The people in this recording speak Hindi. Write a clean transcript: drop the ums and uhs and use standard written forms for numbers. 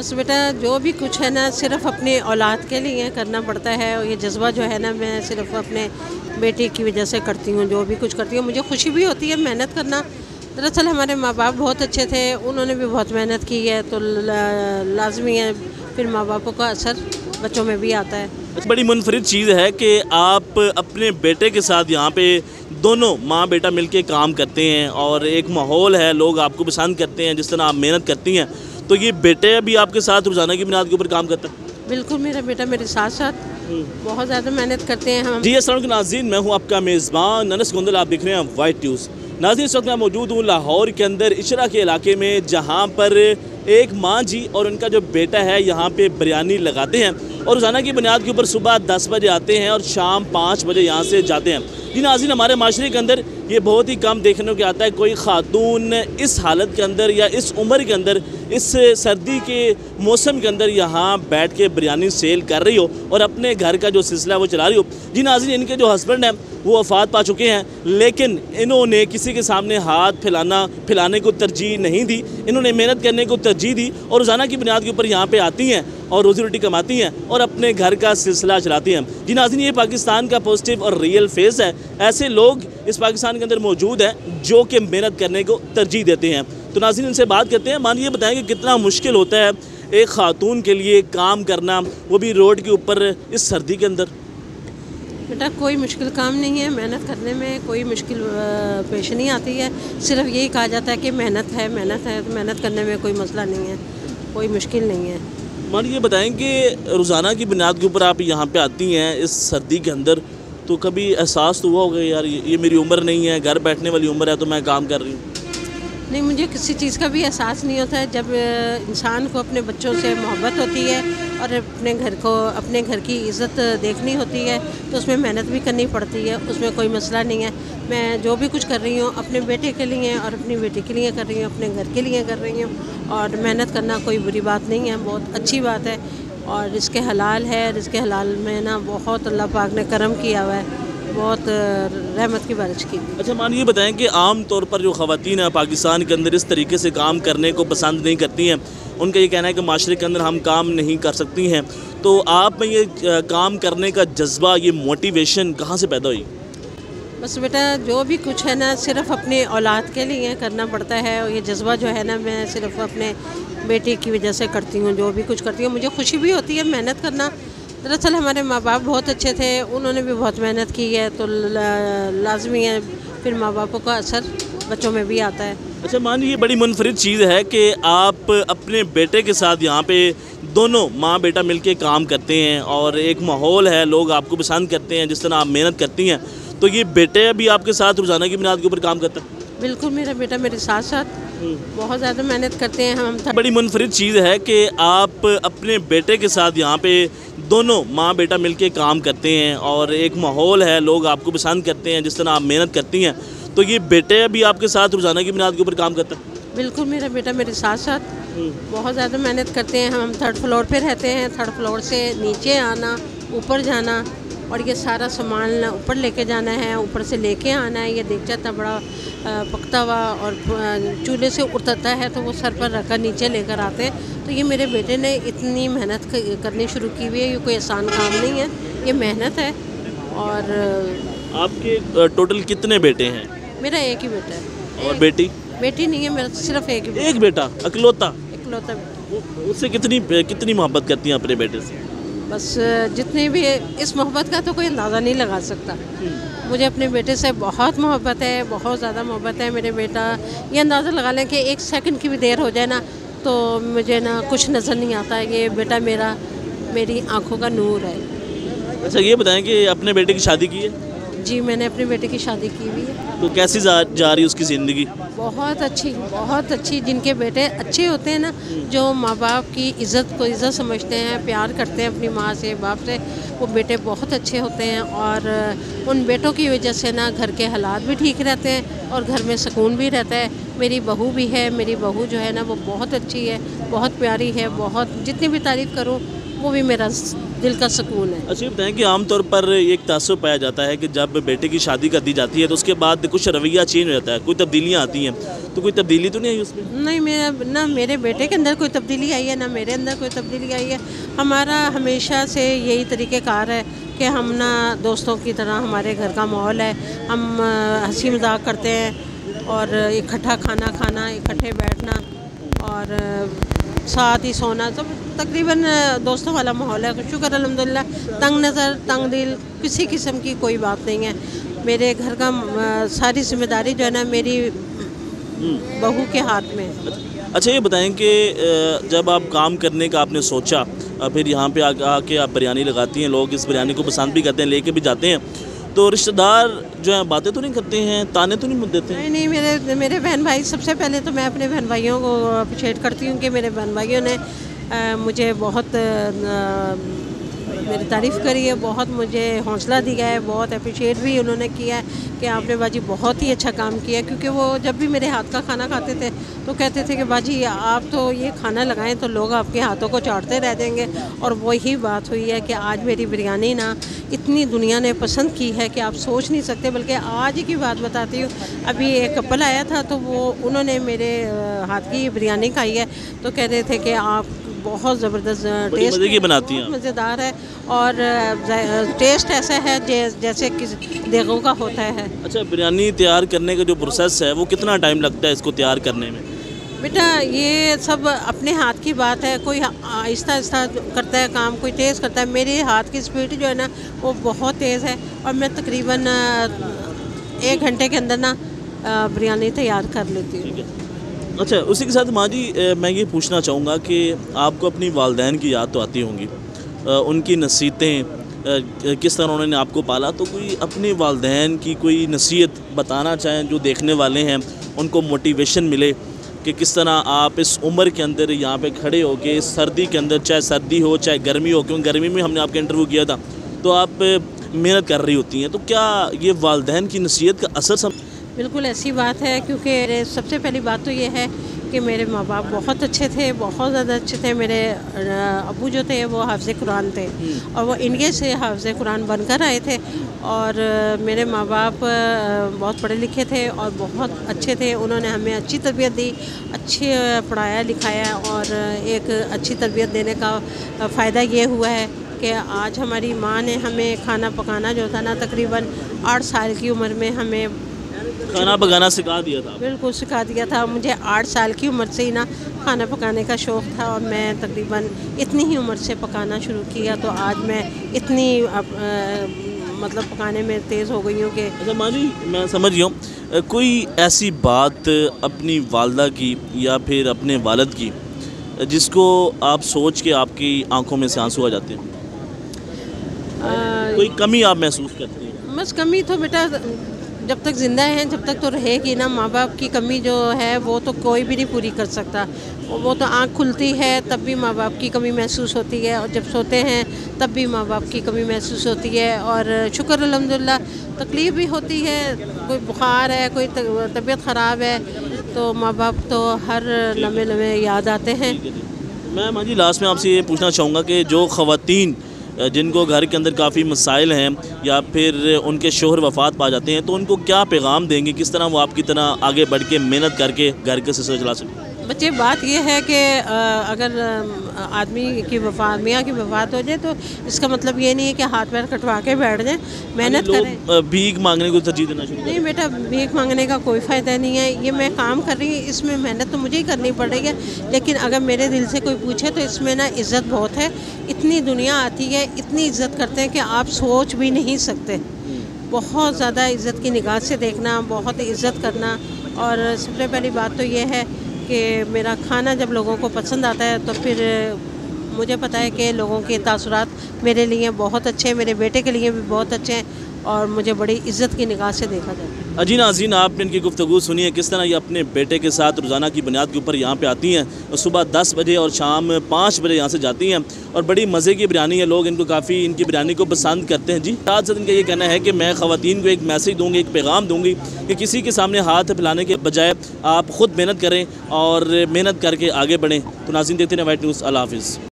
बस बेटा जो भी कुछ है ना सिर्फ अपनी औलाद के लिए करना पड़ता है। और ये जज्बा जो है ना मैं सिर्फ अपने बेटी की वजह से करती हूँ। जो भी कुछ करती हूँ मुझे खुशी भी होती है मेहनत करना। दरअसल हमारे माँ बाप बहुत अच्छे थे, उन्होंने भी बहुत मेहनत की है, तो लाजमी है फिर माँ बापों का असर बच्चों में भी आता है। बड़ी मुनफरिद चीज़ है कि आप अपने बेटे के साथ यहाँ पे दोनों माँ बेटा मिलके काम करते हैं और एक माहौल है, लोग आपको पसंद करते हैं जिस तरह आप मेहनत करती हैं। तो ये बेटे भी आपके साथ रोज़ाना की बुनियाद के ऊपर काम करता है? बिल्कुल, मेरा बेटा मेरे साथ साथ बहुत ज़्यादा मेहनत करते हैं हम। जी अस्सलाम वालेकुम नाज़रीन, मैं हूँ आपका मेज़बान अनस गोंदल, आप देख रहे हैं वाइट न्यूज़। नाज़रीन इस वक्त मैं मौजूद हूँ लाहौर के अंदर इशरा के इलाके में, जहाँ पर एक माँ जी और उनका जो बेटा है यहाँ पे बिरयानी लगाते हैं और रोज़ाना की बुनियाद के ऊपर सुबह 10 बजे आते हैं और शाम 5 बजे यहाँ से जाते हैं। जी नाज़रीन, हमारे माशरे के अंदर ये बहुत ही कम देखने को आता है कोई ख़ातून इस हालत के अंदर या इस उम्र के अंदर, इस सर्दी के मौसम के अंदर यहाँ बैठ के बिरयानी सेल कर रही हो और अपने घर का जो सिलसिला है वो चला रही हो। जी नाज़रीन, इनके जो हस्बैंड हैं वो वफ़ात पा चुके हैं, लेकिन इन्होंने किसी के सामने हाथ फैलाने को तरजीह नहीं दी। इन्होंने मेहनत करने को तरजीह दी और रोज़ाना की बुनियाद के ऊपर यहाँ पे आती हैं और रोज़ी रोटी कमाती हैं और अपने घर का सिलसिला चलाती हैं। जी नाज़रीन, ये पाकिस्तान का पॉजिटिव और रियल फेस है। ऐसे लोग इस पाकिस्तान के अंदर मौजूद हैं जो कि मेहनत करने को तरजीह देते हैं। तो नाज़रीन, इनसे बात करते हैं। मान ये बताएं कि कितना मुश्किल होता है एक ख़ातून के लिए काम करना, वो भी रोड के ऊपर इस सर्दी के अंदर? बेटा कोई मुश्किल काम नहीं है, मेहनत करने में कोई मुश्किल पेश नहीं आती है। सिर्फ यही कहा जाता है कि मेहनत है तो मेहनत करने में कोई मसला नहीं है, कोई मुश्किल नहीं है। मान ये बताएं कि रोज़ाना की बुनियाद के ऊपर आप यहाँ पे आती हैं इस सर्दी के अंदर, तो कभी एहसास तो हुआ होगा यार ये मेरी उम्र नहीं है, घर बैठने वाली उम्र है तो मैं काम कर रही हूँ? नहीं, मुझे किसी चीज़ का भी एहसास नहीं होता है। जब इंसान को अपने बच्चों से मोहब्बत होती है और अपने घर की इज़्ज़त देखनी होती है तो उसमें मेहनत भी करनी पड़ती है, उसमें कोई मसला नहीं है। मैं जो भी कुछ कर रही हूँ अपने बेटे के लिए और अपनी बेटी के लिए कर रही हूँ, अपने घर के लिए कर रही हूँ। और मेहनत करना कोई बुरी बात नहीं है, बहुत अच्छी बात है। और रिज़्क़ हलाल है, रिज़्क़ हलाल में ना बहुत अल्लाह पाक ने करम किया हुआ है, बहुत रहमत की बारिश की। अच्छा, मान ये बताएं कि आम तौर पर जो ख़वातीन हैं पाकिस्तान के अंदर इस तरीके से काम करने को पसंद नहीं करती हैं, उनका ये कहना है कि माशरे के अंदर हम काम नहीं कर सकती हैं। तो आप में ये काम करने का जज्बा, ये मोटिवेशन कहाँ से पैदा हुई? बस बेटा जो भी कुछ है ना सिर्फ अपनी औलाद के लिए करना पड़ता है। और ये जज्बा जो है ना मैं सिर्फ अपने बेटी की वजह से करती हूँ। जो भी कुछ करती हूँ मुझे खुशी भी होती है मेहनत करना। दरअसल हमारे माँ बाप बहुत अच्छे थे, उन्होंने भी बहुत मेहनत की है, तो लाजमी है फिर माँ बापों का असर बच्चों में भी आता है। अच्छा, मान ये बड़ी मुनफरिद चीज़ है कि आप अपने बेटे के साथ यहाँ पे दोनों माँ बेटा मिलके काम करते हैं और एक माहौल है, लोग आपको पसंद करते हैं जिस तरह आप मेहनत करती हैं। तो ये बेटे भी आपके साथ रोज़ाना की बुनियाद के ऊपर काम करता है? बिल्कुल, मेरा बेटा मेरे साथ साथ बहुत ज़्यादा मेहनत करते हैं हम। बड़ी मुनफरिद चीज़ है कि आप अपने बेटे के साथ यहाँ पे दोनों माँ बेटा मिलके काम करते हैं और एक माहौल है, लोग आपको पसंद करते हैं जिस तरह आप मेहनत करती हैं। तो ये बेटे भी आपके साथ रोज़ाना की बुनियाद के ऊपर काम करता है? बिल्कुल, मेरा बेटा मेरे साथ साथ बहुत ज़्यादा मेहनत करते हैं। हम 3rd फ्लोर पे रहते हैं, 3rd फ्लोर से नीचे आना, ऊपर जाना और ये सारा सामान ऊपर लेके जाना है, ऊपर से लेके आना है। ये देख जाता बड़ा पकता हुआ और चूल्हे से उतरता है तो वो सर पर रखकर नीचे लेकर आते हैं। तो ये मेरे बेटे ने इतनी मेहनत करनी शुरू की हुई है, ये कोई आसान काम नहीं है, ये मेहनत है। और आपके टोटल कितने बेटे हैं? मेरा एक ही बेटा है। और बेटी? बेटी नहीं है, मेरा सिर्फ एक ही एक बेटा, इकलौता? इकलौता। उससे कितनी मोहब्बत करती हैं अपने बेटे से? बस जितनी भी इस मोहब्बत का तो कोई अंदाज़ा नहीं लगा सकता। मुझे अपने बेटे से बहुत मोहब्बत है, बहुत ज़्यादा मोहब्बत है। मेरे बेटा ये अंदाज़ा लगा लें कि 1 सेकंड की भी देर हो जाए ना तो मुझे ना कुछ नज़र नहीं आता। ये बेटा मेरी आँखों का नूर है। अच्छा, ये बताएं कि अपने बेटे की शादी की है? जी, मैंने अपने बेटे की शादी की हुई है। तो कैसी जा रही है उसकी ज़िंदगी? बहुत अच्छी। जिनके बेटे अच्छे होते हैं ना, जो माँ बाप की इज़्ज़त को इज़्ज़त समझते हैं, प्यार करते हैं अपनी माँ से बाप से, वो बेटे बहुत अच्छे होते हैं। और उन बेटों की वजह से ना घर के हालात भी ठीक रहते हैं और घर में सुकून भी रहता है। मेरी बहू भी है, मेरी बहू जो है ना वो बहुत अच्छी है, बहुत प्यारी है, बहुत जितनी भी तारीफ़ करूँ वो भी मेरा दिल का सुकून है। अच्छा, ये बताएं कि आमतौर पर एक तासुब पाया जाता है कि जब बेटे की शादी कर दी जाती है तो उसके बाद कुछ रवैया चेंज हो जाता है, कोई तब्दीलियाँ आती हैं, तो कोई तब्दीली तो नहीं आई उसमें? नहीं, मेरे बेटे के अंदर कोई तब्दीली आई है, ना मेरे अंदर कोई तब्दीली आई है। हमारा हमेशा से यही तरीक़ेकार है कि हम ना दोस्तों की तरह, हमारे घर का माहौल है, हम हंसी मजाक करते हैं और इकट्ठा खाना खाना, इकट्ठे बैठना और साथ ही सोना, सब तकरीबन दोस्तों वाला माहौल है। शुक्र अल्हम्दुलिल्लाह, तंग नज़र तंग दिल किसी किस्म की कोई बात नहीं है। मेरे घर का सारी जिम्मेदारी जो है ना मेरी बहू के हाथ में है। अच्छा, ये बताएं कि जब आप काम करने का आपने सोचा, फिर यहाँ पे आके आप बिरयानी लगाती हैं, लोग इस बिरयानी को पसंद भी करते हैं, लेके भी जाते हैं, तो रिश्तेदार जो है बातें तो नहीं करते हैं, ताने तो नहीं देते हैं? नहीं, मेरे बहन भाई, सबसे पहले तो मैं अपने बहन भाइयों को अप्रिशिएट करती हूँ कि मेरे बहन भाइयों ने मुझे बहुत मेरी तारीफ़ करी है, बहुत मुझे हौसला दिया है, बहुत अप्रिशिएट भी उन्होंने किया है कि आपने बाजी बहुत ही अच्छा काम किया। क्योंकि वो जब भी मेरे हाथ का खाना खाते थे तो कहते थे कि बाजी आप तो ये खाना लगाएं तो लोग आपके हाथों को चाटते रह जाएंगे। और वही बात हुई है कि आज मेरी बिरयानी ना इतनी दुनिया ने पसंद की है कि आप सोच नहीं सकते। बल्कि आज की बात बताती हूँ, अभी एक कपल आया था तो उन्होंने मेरे हाथ की बिरयानी खाई है तो कह रहे थे कि आप बहुत ज़बरदस्त टेस्ट मज़े की बनाती हैं, मज़ेदार है और टेस्ट ऐसा है जैसे किस देगों का होता है। अच्छा, बिरयानी तैयार करने का जो प्रोसेस है वो कितना टाइम लगता है इसको तैयार करने में? बेटा, ये सब अपने हाथ की बात है। कोई आहिस्ता आहिस्ता करता है काम, कोई तेज़ करता है। मेरे हाथ की स्पीड जो है ना वो बहुत तेज़ है और मैं तकरीबन 1 घंटे के अंदर ना बिरयानी तैयार कर लेती हूँ। अच्छा, उसी के साथ माँ जी मैं ये पूछना चाहूँगा कि आपको अपनी वालदैन की याद तो आती होंगी, उनकी नसीहतें किस तरह उन्होंने आपको पाला, तो कोई अपने वालदैन की कोई नसीहत बताना चाहें जो देखने वाले हैं, उनको मोटिवेशन मिले कि किस तरह आप इस उम्र के अंदर यहाँ पे खड़े हो के इस सर्दी के अंदर, चाहे सर्दी हो चाहे गर्मी हो, क्योंकि गर्मी में हमने आपका इंटरव्यू किया था, तो आप मेहनत कर रही होती हैं, तो क्या ये वालदैन की नसीहत का असर बिल्कुल ऐसी बात है। क्योंकि सबसे पहली बात तो ये है कि मेरे माँ बाप बहुत अच्छे थे, बहुत ज़्यादा अच्छे थे। मेरे अब्बू जो थे वो हाफ़िज़ कुरान थे और वो इंडिया से हाफ़िज़ कुरान बनकर आए थे। और मेरे माँ बाप बहुत पढ़े लिखे थे और बहुत अच्छे थे। उन्होंने हमें अच्छी तरबियत दी, अच्छे पढ़ाया लिखाया और एक अच्छी तरबियत देने का फ़ायदा ये हुआ है कि आज हमारी माँ ने हमें खाना पकाना जो था ना तकरीबन 8 साल की उम्र में हमें खाना पकाना सिखा दिया था? बिल्कुल सिखा दिया था। मुझे 8 साल की उम्र से ही ना खाना पकाने का शौक़ था और मैं तकरीबन इतनी ही उम्र से पकाना शुरू किया, तो आज मैं इतनी मतलब पकाने में तेज़ हो गई हूँ कि। अच्छा माँ जी, मैं समझ गया हूँ, कोई ऐसी बात अपनी वालदा की या फिर अपने वालिद की जिसको आप सोच के आपकी आंखों में से आंसू आ जाते हैं? कोई कमी आप महसूस करती हैं? बस कमी तो बेटा जब तक ज़िंदा हैं जब तक तो रहेगी ना। माँ बाप की कमी जो है वो तो कोई भी नहीं पूरी कर सकता। वो तो आँख खुलती है तब भी माँ बाप की कमी महसूस होती है और जब सोते हैं तब भी माँ बाप की कमी महसूस होती है। और शुक्र अल्हम्दुलिल्लाह तकलीफ़ भी होती है, कोई बुखार है, कोई तबीयत ख़राब है, तो माँ बाप तो हर लम्हे याद आते हैं। मैं माँ जी लास्ट में आपसे ये पूछना चाहूँगा कि जो ख़वातीन जिनको घर के अंदर काफ़ी मसाइल हैं या फिर उनके शोहर वफ़ात पा जाते हैं, तो उनको क्या पैगाम देंगे, किस तरह वो आपकी तरह आगे बढ़ के मेहनत करके घर के सिलसिले चला सकें? बच्चे, बात ये है कि अगर आदमी की वफ़ात, मियाँ की वफ़ात हो जाए तो इसका मतलब ये नहीं है कि हाथ पैर कटवा के बैठ जाए, मेहनत करें। भीख मांगने को तरजीह देना शुरू? नहीं बेटा, भीख मांगने का कोई फ़ायदा नहीं है। ये मैं काम कर रही हूँ, इसमें मेहनत तो मुझे ही करनी पड़ रही है, लेकिन अगर मेरे दिल से कोई पूछे तो इसमें ना इज़्ज़त बहुत है। इतनी दुनिया आती है, इतनी इज़्ज़त करते हैं कि आप सोच भी नहीं सकते। बहुत ज़्यादा इज़्ज़त की निगाह से देखना, बहुत इज़्ज़त करना। और सबसे पहली बात तो ये है कि मेरा खाना जब लोगों को पसंद आता है तो फिर मुझे पता है कि लोगों के तासुरात मेरे लिए बहुत अच्छे हैं, मेरे बेटे के लिए भी बहुत अच्छे हैं और मुझे बड़ी इज़्ज़त की निगाह से देखा जाता है। जी नाज़रीन, आपने इनकी गुफ्तगू सुनी है किस तरह ये अपने बेटे के साथ रोज़ाना की बुनियाद के ऊपर यहाँ पे आती हैं और सुबह 10 बजे और शाम 5 बजे यहाँ से जाती हैं और बड़ी मज़े की बिरयानी है, लोग इनको काफ़ी इनकी बिरयानी को पसंद करते हैं। जी साथ साथ इनका ये कहना है कि मैं ख़वातीन को एक मैसेज दूँगी, एक पैगाम दूँगी कि किसी के सामने हाथ फैलाने के बजाय आप ख़ुद मेहनत करें और मेहनत करके आगे बढ़ें। तो नाज़रीन देखते हैं वाइट न्यूज़। अल्लाह हाफ़िज़।